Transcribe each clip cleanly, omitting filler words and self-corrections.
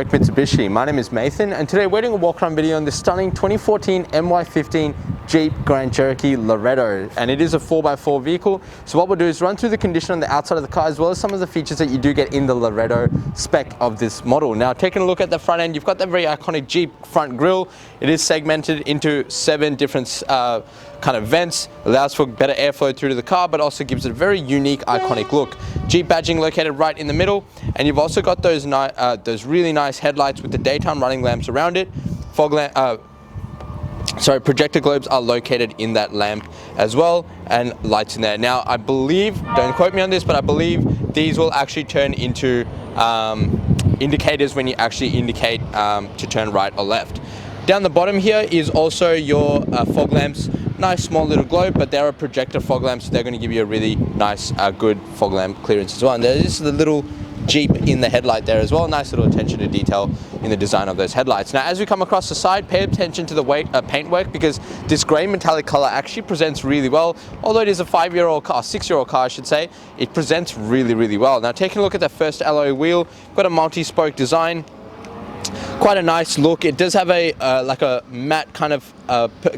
Cherokee Mitsubishi. My name is Nathan, and today we're doing a walk-around video on this stunning 2014 MY15 Jeep Grand Cherokee Laredo, and it is a 4x4 vehicle. So what we'll do is run through the condition on the outside of the car as well as some of the features that you do get in the Laredo spec of this model. Now, taking a look at the front end, you've got that very iconic Jeep front grille. It is segmented into 7 different kind of vents, allows for better airflow through to the car, but also gives it a very unique, iconic look. Jeep badging located right in the middle, and you've also got those really nice headlights with the daytime running lamps around it. Projector globes are located in that lamp as well, and lights in there. Now, I believe, don't quote me on this, but I believe these will actually turn into indicators when you actually indicate to turn right or left. Down the bottom here is also your fog lamps. Nice small little globe, but they're a projector fog lamps, so they're going to give you a really nice, good fog lamp clearance as well. And there's the little Jeep in the headlight there as well. Nice little attention to detail in the design of those headlights. Now, as we come across the side, pay attention to the paintwork, because this grey metallic color actually presents really well. Although it is a 5-year-old car, 6-year-old car, I should say, it presents really, really well. Now, taking a look at the first alloy wheel, got a multi-spoke design. Quite a nice look. It does have a like a matte kind of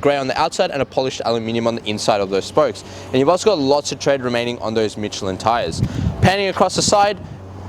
grey on the outside and a polished aluminium on the inside of those spokes. And you've also got lots of tread remaining on those Michelin tires. Panning across the side,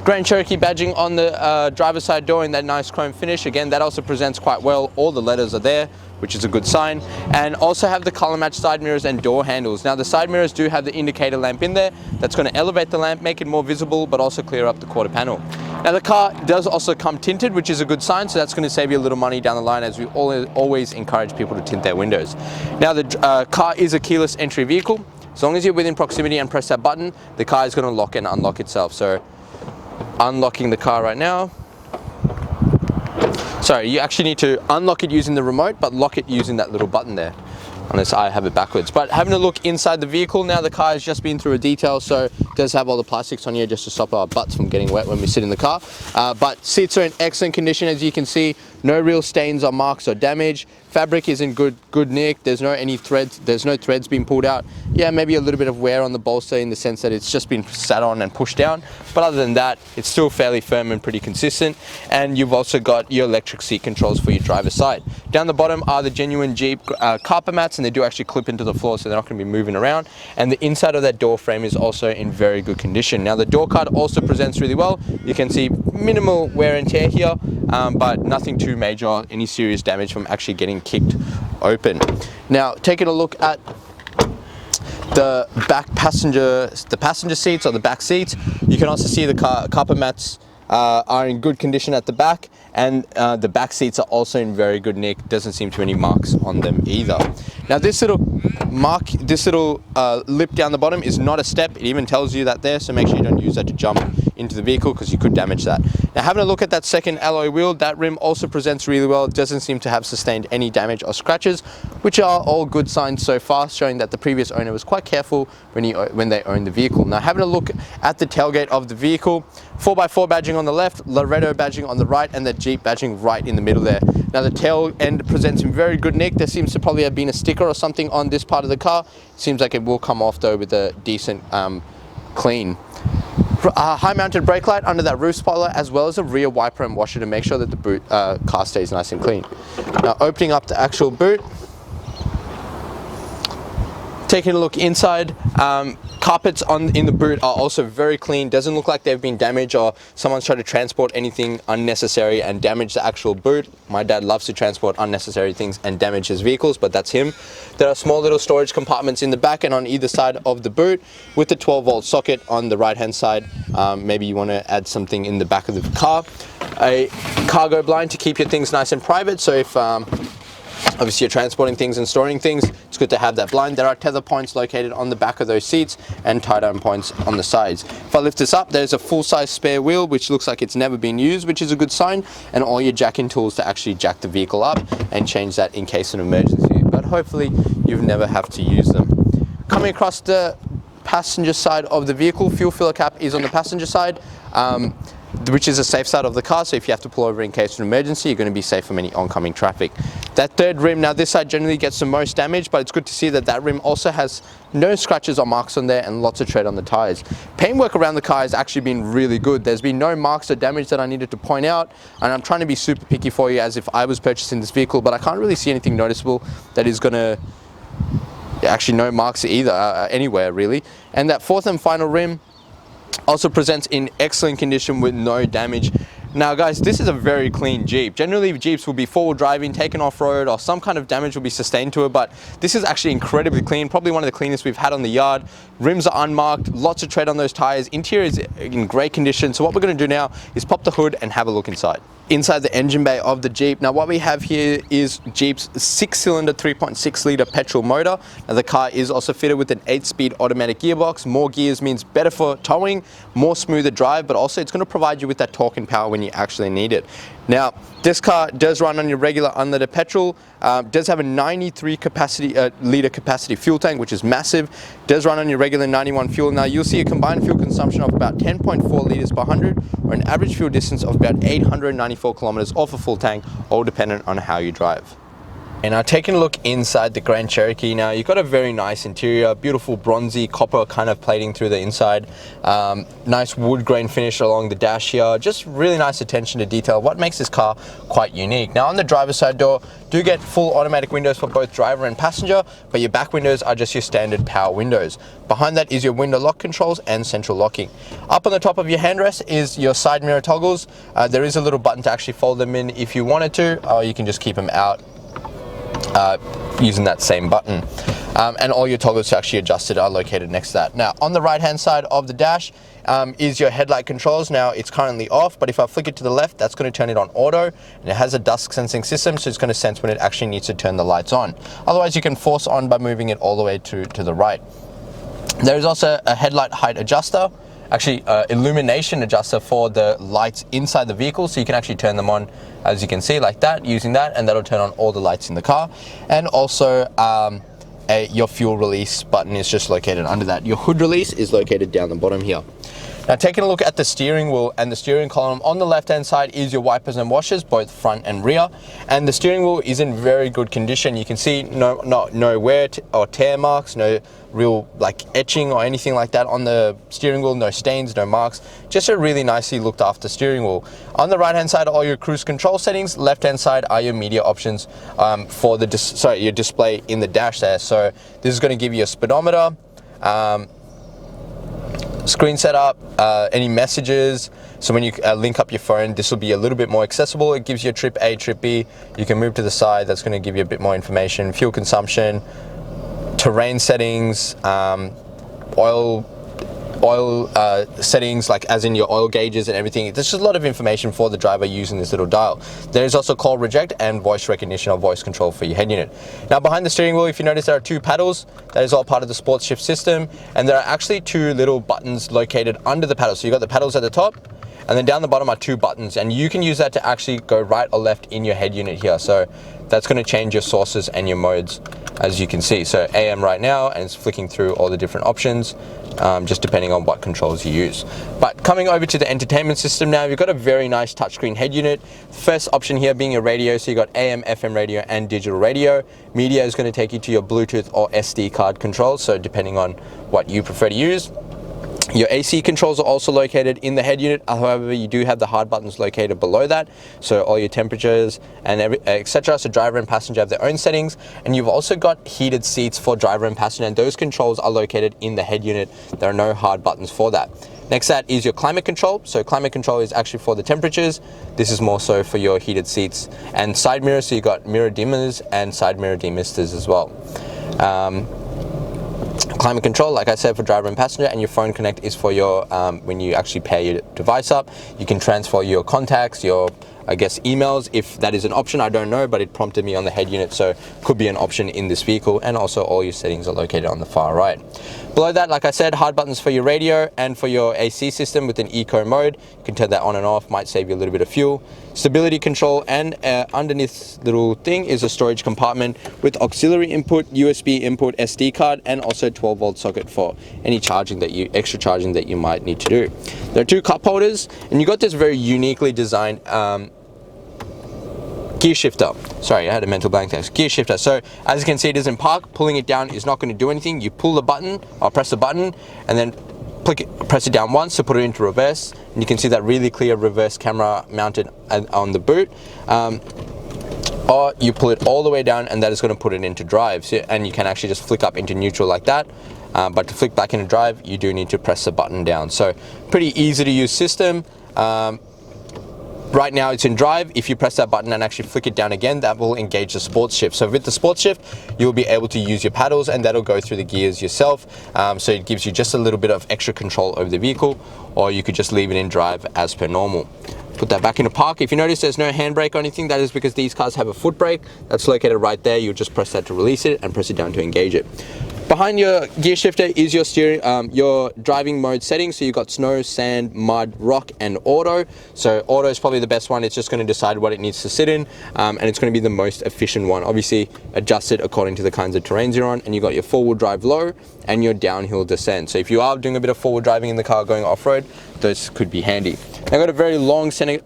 Grand Cherokee badging on the driver's side door in that nice chrome finish. Again, that also presents quite well. All the letters are there, which is a good sign. And also have the color match side mirrors and door handles. Now, the side mirrors do have the indicator lamp in there. That's going to elevate the lamp, make it more visible, but also clear up the quarter panel. Now, the car does also come tinted, which is a good sign, so that's going to save you a little money down the line, as we always encourage people to tint their windows. Now, the car is a keyless entry vehicle. As long as you're within proximity and press that button, the car is going to lock and unlock itself. So, unlocking the car right now. Sorry, you actually need to unlock it using the remote, but lock it using that little button there, unless I have it backwards. But having a look inside the vehicle, now the car has just been through a detail, so it does have all the plastics on here just to stop our butts from getting wet when we sit in the car. But seats are in excellent condition, as you can see. No real stains or marks or damage. Fabric is in good nick. There's no threads being pulled out. Yeah, maybe a little bit of wear on the bolster in the sense that it's just been sat on and pushed down. But other than that, it's still fairly firm and pretty consistent. And you've also got your electric seat controls for your driver's side. Down the bottom are the genuine Jeep carpet mats, and they do actually clip into the floor, so they're not going to be moving around. And the inside of that door frame is also in very good condition. Now, the door card also presents really well. You can see minimal wear and tear here, but nothing too major or any serious damage from actually getting kicked open. Now, taking a look at the passenger seats, or the back seats, you can also see the carpet mats are in good condition at the back, and the back seats are also in very good nick. Doesn't seem to be any marks on them either. Now, this little lip down the bottom is not a step. It even tells you that there, so make sure you don't use that to jump into the vehicle, because you could damage that. Now, having a look at that second alloy wheel, that rim also presents really well. It doesn't seem to have sustained any damage or scratches, which are all good signs so far, showing that the previous owner was quite careful when they owned the vehicle. Now, having a look at the tailgate of the vehicle, 4x4 badging on the left, Laredo badging on the right, and the Jeep badging right in the middle there. Now, the tail end presents in very good nick. There seems to probably have been a sticker or something on this part of the car. Seems like it will come off though with a decent clean. High mounted brake light under that roof spoiler, as well as a rear wiper and washer to make sure that the boot car stays nice and clean. Now, opening up the actual boot, taking a look inside, carpets in the boot are also very clean. Doesn't look like they've been damaged or someone's tried to transport anything unnecessary and damage the actual boot. My dad loves to transport unnecessary things and damage his vehicles, but that's him. There are small little storage compartments in the back and on either side of the boot, with the 12-volt socket on the right-hand side. Maybe you want to add something in the back of the car. A cargo blind to keep your things nice and private, so if obviously you're transporting things and storing things, it's good to have that blind. There are tether points located on the back of those seats and tie-down points on the sides. If I lift this up, there's a full-size spare wheel, which looks like it's never been used, which is a good sign, and all your jacking tools to actually jack the vehicle up and change that in case of an emergency, but hopefully you've never have to use them. Coming across the passenger side of the vehicle, fuel filler cap is on the passenger side. which is the safe side of the car, so if you have to pull over in case of an emergency, you're going to be safe from any oncoming traffic. That third rim, now this side generally gets the most damage, but it's good to see that that rim also has no scratches or marks on there and lots of tread on the tires. Paintwork around the car has actually been really good. There's been no marks or damage that I needed to point out, and I'm trying to be super picky for you as if I was purchasing this vehicle, but I can't really see anything noticeable that is going to, actually no marks either, anywhere really. And that fourth and final rim also presents in excellent condition with no damage. Now guys, this is a very clean Jeep. Generally Jeeps will be forward driving, taken off-road, or some kind of damage will be sustained to it, but this is actually incredibly clean, probably one of the cleanest we've had on the yard. Rims are unmarked, lots of tread on those tires, interior is in great condition. So what we're going to do now is pop the hood and have a look inside. Inside the engine bay of the Jeep, now what we have here is Jeep's 6-cylinder 3.6 litre petrol motor. Now the car is also fitted with an 8-speed automatic gearbox. More gears means better for towing, more smoother drive, but also it's going to provide you with that torque and power when you actually need it. Now this car does run on your regular unleaded petrol, does have a 93 litre capacity fuel tank, which is massive, does run on your regular 91 fuel. Now you'll see a combined fuel consumption of about 10.4 litres per 100, or an average fuel distance of about 894 kilometers off a full tank, all dependent on how you drive. And now taking a look inside the Grand Cherokee, now you've got a very nice interior, beautiful bronzy copper kind of plating through the inside, nice wood grain finish along the dash here, just really nice attention to detail, what makes this car quite unique. Now on the driver's side door, do get full automatic windows for both driver and passenger, but your back windows are just your standard power windows. Behind that is your window lock controls and central locking. Up on the top of your handrest is your side mirror toggles. There is a little button to actually fold them in if you wanted to, or you can just keep them out using that same button. And all your toggles to actually adjust it are located next to that. Now on the right hand side of the dash is your headlight controls. Now it's currently off, but if I flick it to the left, that's going to turn it on auto, and it has a dusk sensing system, so it's going to sense when it actually needs to turn the lights on. Otherwise you can force on by moving it all the way to the right. There is also a headlight height adjuster, actually illumination adjuster for the lights inside the vehicle, so you can actually turn them on, as you can see, like that, using that, and that'll turn on all the lights in the car. And also your fuel release button is just located under that. Your hood release is located down the bottom here. Now taking a look at the steering wheel and the steering column, on the left hand side is your wipers and washers, both front and rear, and the steering wheel is in very good condition. You can see no wear or tear marks, no real like etching or anything like that on the steering wheel, no stains, no marks, just a really nicely looked after steering wheel. On the right hand side are all your cruise control settings, left hand side are your media options for the your display in the dash there. So this is going to give you a speedometer, screen setup, any messages, so when you link up your phone, this will be a little bit more accessible. It gives you a trip A, trip B, you can move to the side, that's going to give you a bit more information, fuel consumption, terrain settings, oil settings, like as in your oil gauges and everything. There's just a lot of information for the driver using this little dial. There is also call reject and voice recognition or voice control for your head unit. Now behind the steering wheel, if you notice, there are two paddles. That is all part of the sports shift system, and there are actually two little buttons located under the paddles. So you've got the paddles at the top, and then down the bottom are two buttons, and you can use that to actually go right or left in your head unit here. So that's going to change your sources and your modes, as you can see. So AM right now, and it's flicking through all the different options, just depending on what controls you use. But coming over to the entertainment system now, you've got a very nice touchscreen head unit. First option here being your radio, so you got AM, FM radio, and digital radio. Media is going to take you to your Bluetooth or SD card controls, so depending on what you prefer to use. Your AC controls are also located in the head unit, however you do have the hard buttons located below that, so all your temperatures and etc. So driver and passenger have their own settings, and you've also got heated seats for driver and passenger, and those controls are located in the head unit. There are no hard buttons for that. Next to that is your climate control. So climate control is actually for the temperatures. This is more so for your heated seats. And side mirrors, so you've got mirror dimmers and side mirror demisters as well. Climate control, like I said, for driver and passenger, and your phone connect is for your when you actually pair your device up. You can transfer your contacts, your I guess, emails. If that is an option, I don't know, but it prompted me on the head unit, so could be an option in this vehicle. And also all your settings are located on the far right. Below that, like I said, hard buttons for your radio and for your AC system with an eco mode. You can turn that on and off, might save you a little bit of fuel. Stability control, and underneath this little thing is a storage compartment with auxiliary input, USB input, SD card, and also 12-volt socket for any extra charging that you might need to do. There are 2 cup holders, and you got this very uniquely designed gear shifter. Sorry, I had a mental blank there. Gear shifter. So as you can see, it is in park. Pulling it down is not going to do anything. You pull the button, or press the button, and then press it down once to put it into reverse. And you can see that really clear reverse camera mounted on the boot. Or you pull it all the way down, and that is going to put it into drive. So, and you can actually just flick up into neutral like that. But to flick back into drive, you do need to press the button down. So pretty easy to use system. Right now it's in drive. If you press that button and actually flick it down again, that will engage the sports shift. So with the sports shift, you'll be able to use your paddles, and that'll go through the gears yourself. So it gives you just a little bit of extra control over the vehicle, or you could just leave it in drive as per normal. Put that back into park. If you notice there's no handbrake or anything, that is because these cars have a foot brake. That's located right there. You'll just press that to release it and press it down to engage it. Behind your gear shifter is your steering, your driving mode settings. So you've got snow, sand, mud, rock, and auto. So auto is probably the best one. It's just going to decide what it needs to sit in, and it's going to be the most efficient one. Obviously adjusted according to the kinds of terrains you're on. And you've got your four-wheel drive low and your downhill descent. So if you are doing a bit of forward driving in the car going off-road, those could be handy. I've got a very long center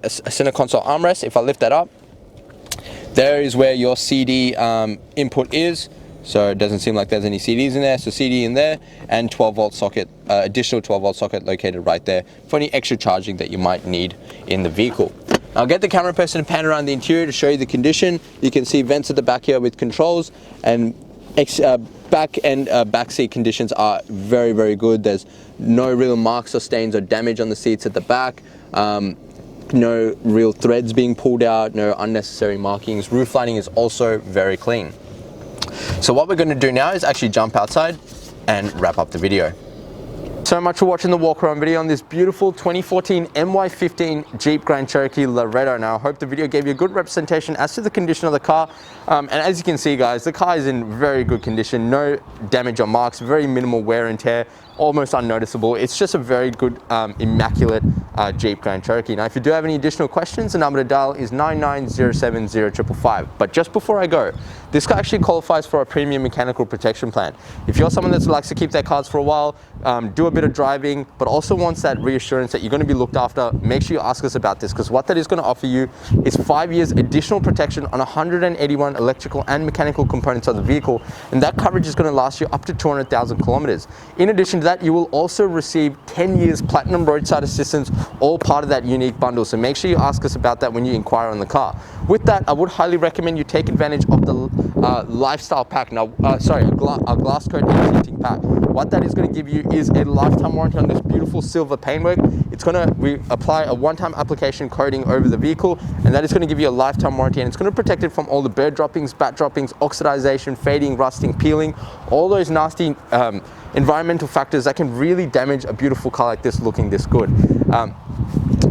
console armrest. If I lift that up, there is where your CD input is. So it doesn't seem like there's any CDs in there. So CD in there, and 12-volt socket, additional 12-volt socket located right there for any extra charging that you might need in the vehicle. I'll get the camera person to pan around the interior to show you the condition. You can see vents at the back here with controls, and back and back seat conditions are very, very good. There's no real marks or stains or damage on the seats at the back. No real threads being pulled out, no unnecessary markings. Roof lining is also very clean. So what we're going to do now is actually jump outside and wrap up the video. So much for watching the walk around video on this beautiful 2014 MY15 Jeep Grand Cherokee Laredo. Now I hope the video gave you a good representation as to the condition of the car. And as you can see guys, the car is in very good condition, no damage or marks, very minimal wear and tear, almost unnoticeable. It's just a very good, immaculate Jeep Grand Cherokee. Now if you do have any additional questions, the number to dial is 99070555. But just before I go, this car actually qualifies for a premium mechanical protection plan. If you're someone that likes to keep their cars for a while, do a bit of driving, but also wants that reassurance that you're going to be looked after, make sure you ask us about this, because what that is going to offer you is 5 years additional protection on 181 electrical and mechanical components of the vehicle, and that coverage is going to last you up to 200,000 kilometers. In addition to that, you will also receive 10 years platinum roadside assistance, all part of that unique bundle. So make sure you ask us about that when you inquire on the car. With that, I would highly recommend you take advantage of the lifestyle pack. Now, a glass coat and tinting pack. What that is going to give you is a lifetime warranty on this beautiful silver paintwork. It's going to apply a one-time application coating over the vehicle, and that is going to give you a lifetime warranty, and it's going to protect it from all the bird droppings, bat droppings, oxidization, fading, rusting, peeling, all those nasty environmental factors that can really damage a beautiful car like this looking this good.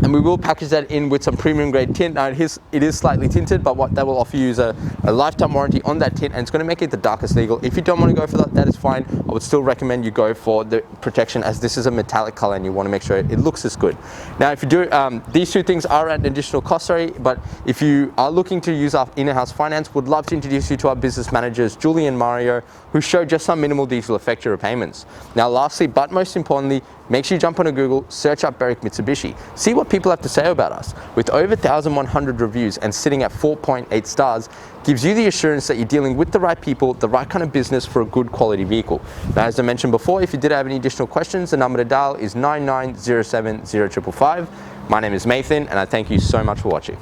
And we will package that in with some premium grade tint. Now it is slightly tinted, but what that will offer you is a lifetime warranty on that tint, and it's going to make it the darkest legal. If you don't want to go for that, that is fine. I would still recommend you go for the protection, as this is a metallic color and you want to make sure it looks as good. Now if you do, these two things are at an additional cost, but if you are looking to use our in-house finance, would love to introduce you to our business managers, Julie and Mario, who show just how minimal these will affect your repayments. Now lastly, but most importantly, make sure you jump on Google, search up Berwick Mitsubishi, see what people have to say about us. With over 1,100 reviews and sitting at 4.8 stars, gives you the assurance that you're dealing with the right people, the right kind of business for a good quality vehicle. Now, as I mentioned before, if you did have any additional questions, the number to dial is 99070555. My name is Nathan, and I thank you so much for watching.